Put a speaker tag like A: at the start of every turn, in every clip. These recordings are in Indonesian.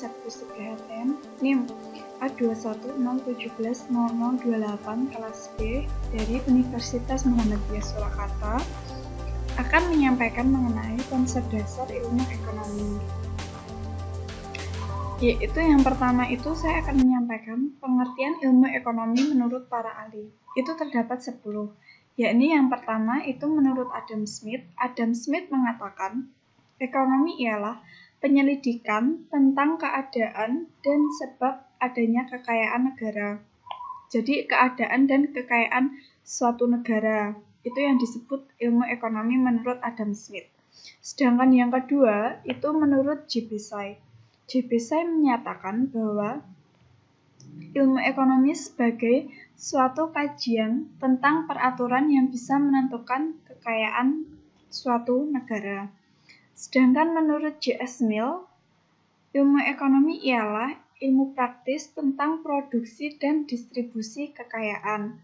A: Servis Prihatin NIM A2101700028 kelas B dari Universitas Muhammadiyah Surakarta akan menyampaikan mengenai konsep dasar ilmu ekonomi. Yaitu yang pertama itu saya akan menyampaikan pengertian ilmu ekonomi menurut para ahli. Itu terdapat 10. Yakni yang pertama itu menurut Adam Smith. Adam Smith mengatakan ekonomi ialah penyelidikan tentang keadaan dan sebab adanya kekayaan negara. Jadi keadaan dan kekayaan suatu negara itu yang disebut ilmu ekonomi menurut Adam Smith. Sedangkan yang kedua itu menurut J.B. Tsai. J.B. Tsai menyatakan bahwa ilmu ekonomi sebagai suatu kajian tentang peraturan yang bisa menentukan kekayaan suatu negara. Sedangkan menurut J.S. Mill, ilmu ekonomi ialah ilmu praktis tentang produksi dan distribusi kekayaan.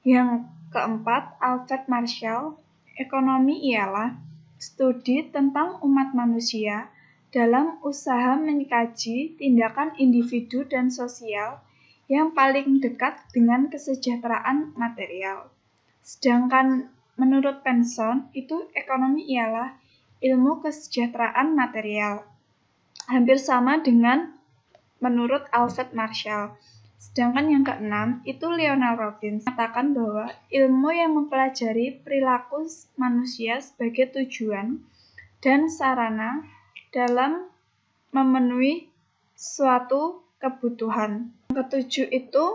A: Yang keempat, Alfred Marshall, ekonomi ialah studi tentang umat manusia dalam usaha mengkaji tindakan individu dan sosial yang paling dekat dengan kesejahteraan material. Sedangkan menurut Penson, itu ekonomi ialah ilmu kesejahteraan material. Hampir sama dengan menurut Alfred Marshall. Sedangkan yang keenam, itu Lionel Robbins mengatakan bahwa ilmu yang mempelajari perilaku manusia sebagai tujuan dan sarana dalam memenuhi suatu kebutuhan. Yang ketujuh itu,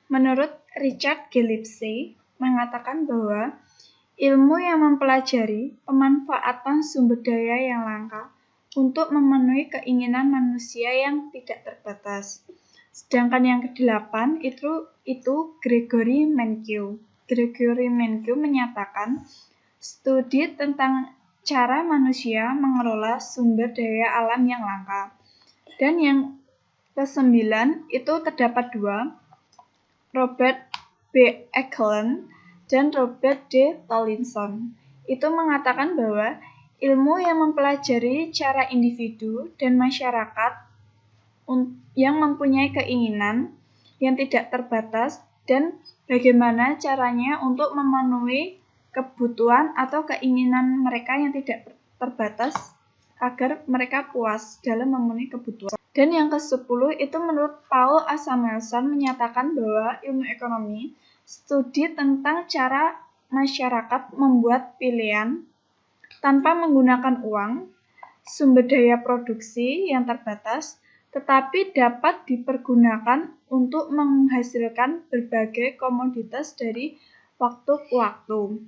A: menurut Richard Gillespie mengatakan bahwa ilmu yang mempelajari pemanfaatan sumber daya yang langka untuk memenuhi keinginan manusia yang tidak terbatas. Sedangkan yang kedelapan itu Gregory Mankiw. Gregory Mankiw menyatakan studi tentang cara manusia mengelola sumber daya alam yang langka. Dan yang kesembilan itu terdapat dua, Robert B. Eklund dan Robert D. Tollinson. Itu mengatakan bahwa ilmu yang mempelajari cara individu dan masyarakat yang mempunyai keinginan yang tidak terbatas dan bagaimana caranya untuk memenuhi kebutuhan atau keinginan mereka yang tidak terbatas agar mereka puas dalam memenuhi kebutuhan. Dan yang ke-10 itu menurut Paul A. Samuelson menyatakan bahwa ilmu ekonomi studi tentang cara masyarakat membuat pilihan tanpa menggunakan uang, sumber daya produksi yang terbatas, tetapi dapat dipergunakan untuk menghasilkan berbagai komoditas dari waktu ke waktu.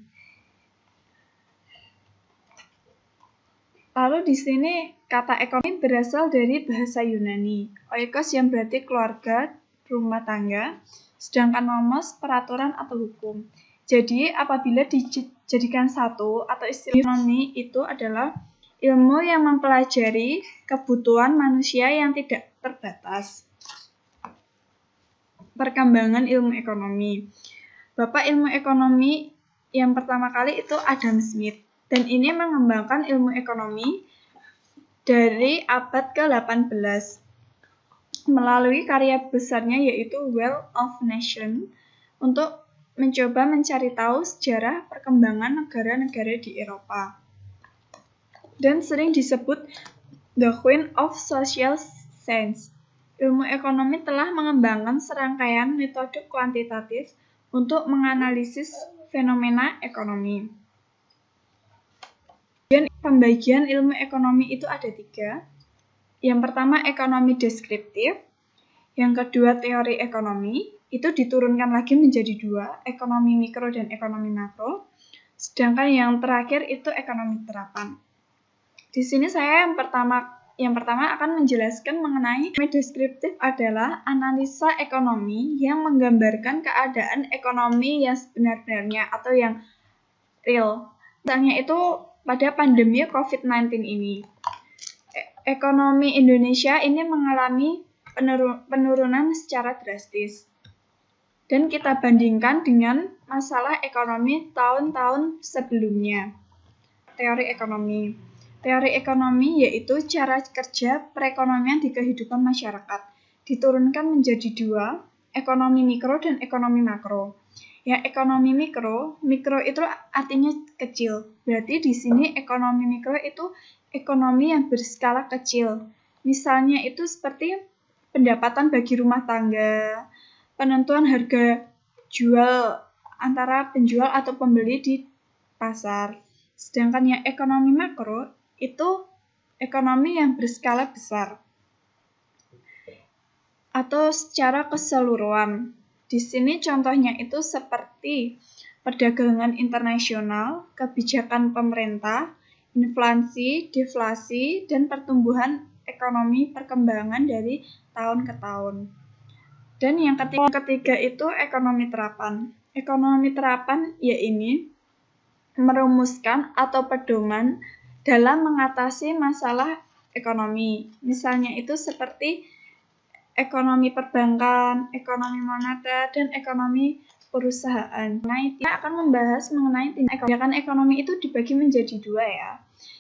A: Lalu di sini kata ekonomi berasal dari bahasa Yunani, oikos yang berarti keluarga, rumah tangga, sedangkan nomos peraturan atau hukum. Jadi apabila dijadikan satu atau istilah ekonomi itu adalah ilmu yang mempelajari kebutuhan manusia yang tidak terbatas. Perkembangan ilmu ekonomi. Bapak ilmu ekonomi yang pertama kali itu Adam Smith. Dan ini mengembangkan ilmu ekonomi dari abad ke-18 melalui karya besarnya yaitu Wealth of Nations untuk mencoba mencari tahu sejarah perkembangan negara-negara di Eropa. Dan sering disebut The Queen of Social Science. Ilmu ekonomi telah mengembangkan serangkaian metode kuantitatif untuk menganalisis fenomena ekonomi. Dan pembagian ilmu ekonomi itu ada 3. Yang pertama ekonomi deskriptif, yang kedua teori ekonomi, itu diturunkan lagi menjadi 2, ekonomi mikro dan ekonomi makro. Sedangkan yang terakhir itu ekonomi terapan. Di sini saya yang pertama akan menjelaskan mengenai ekonomi deskriptif adalah analisa ekonomi yang menggambarkan keadaan ekonomi yang sebenarnya atau yang real. Misalnya itu pada pandemi COVID-19 ini. Ekonomi Indonesia ini mengalami penurunan secara drastis. Dan kita bandingkan dengan masalah ekonomi tahun-tahun sebelumnya. Teori ekonomi. Teori ekonomi yaitu cara kerja perekonomian di kehidupan masyarakat. Diturunkan menjadi dua, ekonomi mikro dan ekonomi makro. Yang ekonomi mikro itu artinya kecil. Berarti di sini ekonomi mikro itu ekonomi yang berskala kecil. Misalnya itu seperti pendapatan bagi rumah tangga, penentuan harga jual antara penjual atau pembeli di pasar. Sedangkan yang ekonomi makro itu ekonomi yang berskala besar atau secara keseluruhan. Di sini contohnya itu seperti perdagangan internasional, kebijakan pemerintah, inflasi, deflasi, dan pertumbuhan ekonomi perkembangan dari tahun ke tahun. Dan yang ketiga itu ekonomi terapan. Ekonomi terapan yaitu merumuskan atau pedoman dalam mengatasi masalah ekonomi. Misalnya itu seperti ekonomi perbankan, ekonomi moneter, dan ekonomi perusahaan. Nah, kita akan membahas mengenai tindakan ekonomi itu dibagi menjadi dua ya.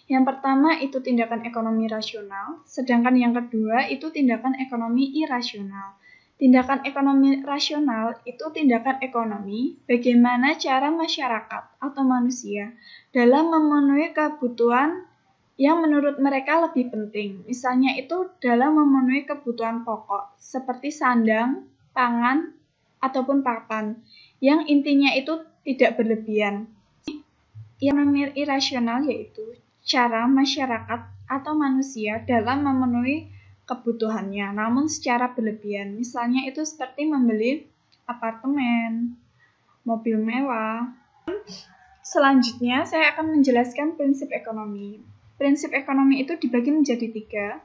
A: Yang pertama itu tindakan ekonomi rasional, sedangkan yang kedua itu tindakan ekonomi irasional. Tindakan ekonomi rasional itu tindakan ekonomi bagaimana cara masyarakat atau manusia dalam memenuhi kebutuhan yang menurut mereka lebih penting. Misalnya itu dalam memenuhi kebutuhan pokok seperti sandang, pangan, ataupun papan yang intinya itu tidak berlebihan. Ekonomi irasional yaitu cara masyarakat atau manusia dalam memenuhi kebutuhannya, namun secara berlebihan. Misalnya itu seperti membeli apartemen, mobil mewah. Selanjutnya, saya akan menjelaskan prinsip ekonomi. Prinsip ekonomi itu dibagi menjadi tiga,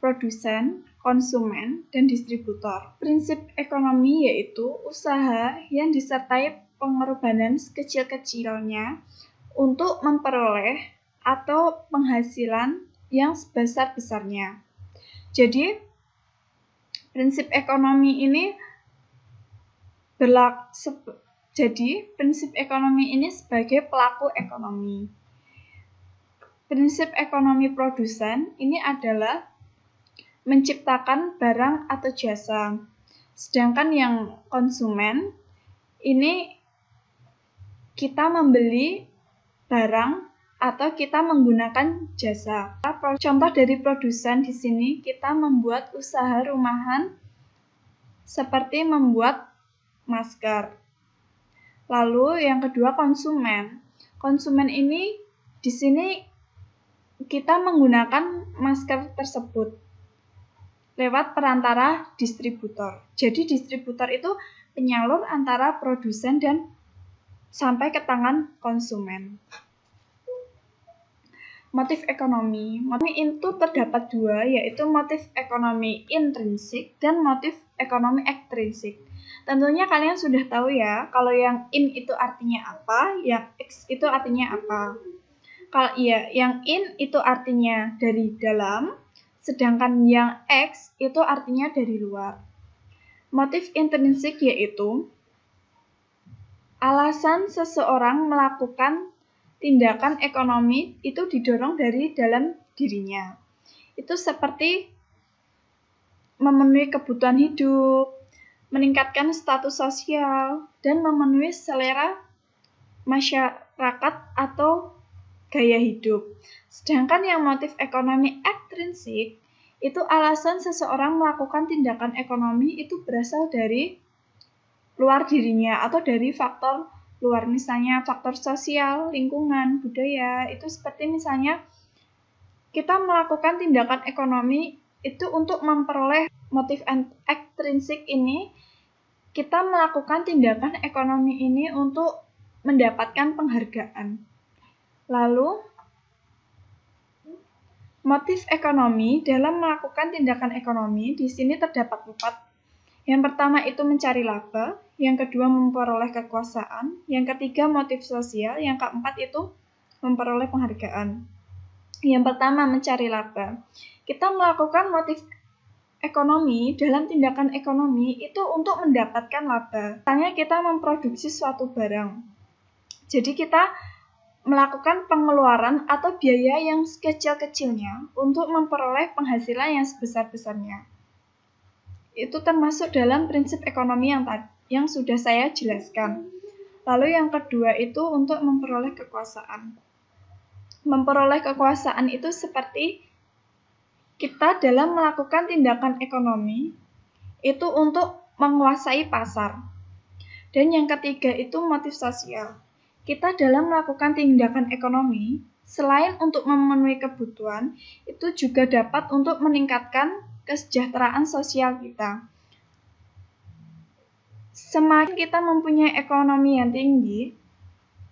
A: produsen, konsumen, dan distributor. Prinsip ekonomi yaitu usaha yang disertai pengorbanan sekecil-kecilnya untuk memperoleh atau penghasilan yang sebesar-besarnya. Jadi, prinsip ekonomi ini sebagai pelaku ekonomi. Prinsip ekonomi produsen ini adalah menciptakan barang atau jasa. Sedangkan yang konsumen ini kita membeli barang atau kita menggunakan jasa. Contoh dari produsen di sini kita membuat usaha rumahan seperti membuat masker. Lalu yang kedua konsumen. Konsumen ini di sini kita menggunakan masker tersebut lewat perantara distributor. Jadi distributor itu penyalur antara produsen dan sampai ke tangan konsumen. Motif ekonomi. Motif itu terdapat dua, yaitu motif ekonomi intrinsik dan motif ekonomi ekstrinsik. Tentunya kalian sudah tahu ya, kalau yang in itu artinya apa, yang x itu artinya apa. Kalau yang in itu artinya dari dalam, sedangkan yang x itu artinya dari luar. Motif intrinsik yaitu alasan seseorang melakukan tindakan ekonomi itu didorong dari dalam dirinya. Itu seperti memenuhi kebutuhan hidup, meningkatkan status sosial, dan memenuhi selera masyarakat atau gaya hidup. Sedangkan yang motif ekonomi ekstrinsik itu alasan seseorang melakukan tindakan ekonomi itu berasal dari luar dirinya atau dari faktor luar, misalnya faktor sosial, lingkungan, budaya. Itu seperti misalnya kita melakukan tindakan ekonomi itu untuk memperoleh motif ekstrinsik ini, kita melakukan tindakan ekonomi ini untuk mendapatkan penghargaan. Lalu motif ekonomi dalam melakukan tindakan ekonomi di sini terdapat 4. Yang pertama itu mencari laba, yang kedua memperoleh kekuasaan, yang ketiga motif sosial, yang keempat itu memperoleh penghargaan. Yang pertama mencari laba. Kita melakukan motif ekonomi dalam tindakan ekonomi itu untuk mendapatkan laba. Misalnya kita memproduksi suatu barang. Jadi kita melakukan pengeluaran atau biaya yang sekecil-kecilnya untuk memperoleh penghasilan yang sebesar-besarnya. Itu termasuk dalam prinsip ekonomi yang sudah saya jelaskan. Lalu yang kedua itu untuk memperoleh kekuasaan. Memperoleh kekuasaan itu seperti kita dalam melakukan tindakan ekonomi itu untuk menguasai pasar. Dan yang ketiga itu motif sosial. Kita dalam melakukan tindakan ekonomi, selain untuk memenuhi kebutuhan, itu juga dapat untuk meningkatkan kesejahteraan sosial kita. Semakin kita mempunyai ekonomi yang tinggi,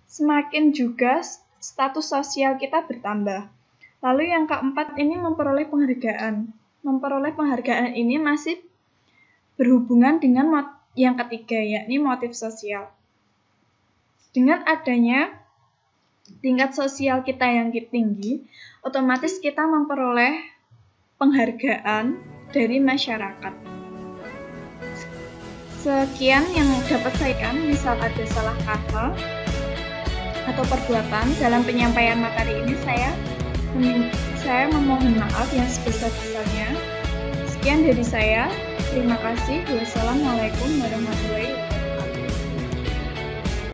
A: semakin juga status sosial kita bertambah. Lalu yang keempat ini memperoleh penghargaan. Memperoleh penghargaan ini masih berhubungan dengan yang ketiga, yakni motif sosial. Dengan adanya tingkat sosial kita yang tinggi, otomatis kita memperoleh penghargaan dari masyarakat. Sekian yang dapat saya sampaikan, misal ada salah kata atau perbuatan dalam penyampaian materi ini, saya memohon maaf yang sebesar-besarnya. Sekian dari saya. Terima kasih. Wassalamualaikum warahmatullahi wabarakatuh.